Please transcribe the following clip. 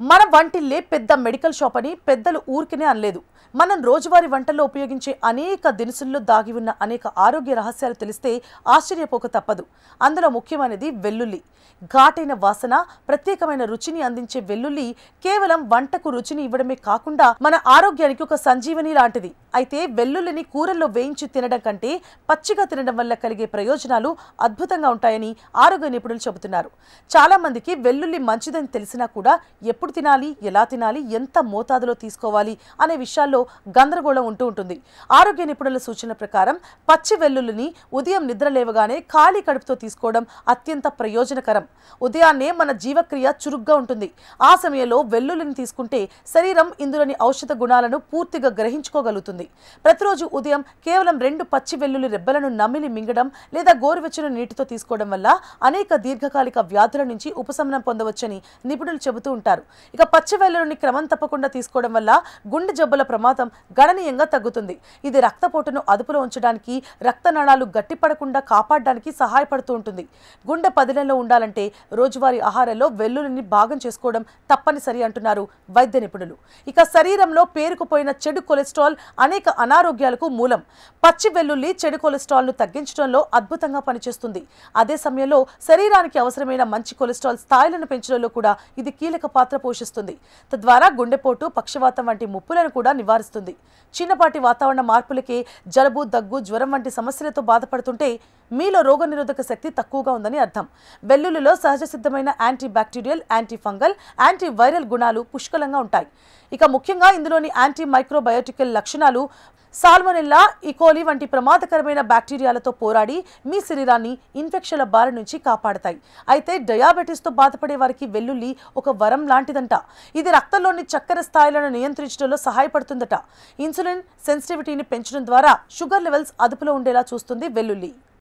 మన వంటిల్లే పెద్ద medical shop అని పెద్దలు ఊరికనే అనలేదు. మనం రోజువారీ వంటల్లో ఉపయోగించే అనేక దినుసుల్లో దాగి ఉన్న అనేక ఆరోగ్య రహస్యాలు తెలిస్తే ఆశ్చర్యపోక తప్పదు. అందులో ముఖ్యమైనది వెల్లుల్లి. ఘాటైన వాసన, ప్రత్యేకమైన రుచిని అందించే వెల్లుల్లి కేవలం వంటకు రుచిని ఇవ్వడమే కాకుండా మన ఆరోగ్యానికి ఒక సంజీవని లాంటిది. అయితే వెల్లుల్లిని కూరల్లో వేయించి తినడం కంటే పచ్చిగా తినడం వల్ల కలిగే ప్రయోజనాలు అద్భుతంగా ఉంటాయని ఆరోగ్య నిపుణులు చెబుతున్నారు. చాలా మందికి వెల్లుల్లి మంచిదని తెలిసినా కూడా ఎప్పుడు తినాలి, ఎలా తినాలి, ఎంత మోతాదులో తీసుకోవాలి అనే విషయాల్లో గందరగోళం ఉంటుంది. ఆరోగ్య నిపుణుల సూచన ప్రకారం పచ్చి వెల్లుల్లిని ఉదయం నిద్ర లేవగానే ఖాళీ కడుపుతో తీసుకోవడం అత్యంత ప్రయోజనకరం. ఉదయాన్నే మన జీవక్రియ చురుగ్గా ఉంటుంది. ఆ సమయంలో వెల్లుల్లిని తీసుకుంటే శరీరం ఇందులోని ఔషధ గుణాలను పూర్తిగా గ్రహించుకోగలుగుతుంది. ప్రతిరోజు ఉదయం కేవలం 2 పచ్చి వెల్లుల్లి రెబ్బలను నమిలి మింగడం లేదా గోరువెచ్చని నీటితో తీసుకోవడం వల్ల అనేక దీర్ఘకాలిక వ్యాధుల నుంచి ఉపశమనం పొందవచ్చని నిపుణులు చెబుతూ ఉంటారు. ఇక పచ్చి వెల్లుల్లిని క్రమం తప్పకుండా తీసుకోవడం వల్ల గుండె జబ్బుల ప్రమాదం గణనీయంగా తగ్గుతుంది. ఇది రక్తపోటును అదుపులో ఉంచడానికి, రక్తనాళాలు గట్టిపడకుండా కాపాడడానికి సహాయపడుతూ ఉంటుంది. గుండె పదిలంలో ఉండాలంటే రోజువారీ ఆహారంలో వెల్లుల్లిని భాగం చేసుకోవడం తప్పనిసరి అంటున్నారు వైద్య నిపుణులు. ఇక శరీరంలో పేరుకుపోయిన చెడు కొలెస్ట్రాల్ అనేక అనారోగ్యాలకు మూలం. పచ్చి వెల్లుల్లి చెడు కొలెస్ట్రాల్ ను తగ్గించడంలో అద్భుతంగా పనిచేస్తుంది. అదే సమయంలో శరీరానికి అవసరమైన మంచి కొలెస్ట్రాల్ స్థాయిలను పెంచడంలో కూడా ఇది కీలక పాత్ర పోషిస్తుంది. తద్వారా గుండెపోటు, పక్షవాతం వంటి ముప్పులను కూడా నివారిస్తుంది. చిన్నపాటి వాతావరణ మార్పులకే జలుబు, దగ్గు, జ్వరం వంటి సమస్యలతో బాధపడుతుంటే మీలో రోగనిరోధక శక్తి తక్కువగా ఉందని అర్థం. వెల్లుల్లిలో సహజ సిద్ధమైన anti bacterial, anti fungal, anti viral గుణాలు పుష్కలంగా ఉంటాయి. ఇక ముఖ్యంగా ఇందులోని యాంటీ మైక్రోబయోటికల్ లక్షణాలు సాల్మొనెల్లా, ఈకోలి వంటి ప్రమాదకరమైన బ్యాక్టీరియాలతో పోరాడి మీ శరీరాన్ని ఇన్ఫెక్షన్ల బారి నుంచి కాపాడతాయి. అయితే డయాబెటీస్తో బాధపడే వారికి వెల్లుల్లి ఒక వరం లాంటిదంట. ఇది రక్తంలోని చక్కెర స్థాయిలను నియంత్రించడంలో సహాయపడుతుందట. ఇన్సులిన్ సెన్సిటివిటీని పెంచడం ద్వారా షుగర్ లెవెల్స్ అదుపులో ఉండేలా చూస్తుంది వెల్లుల్లి.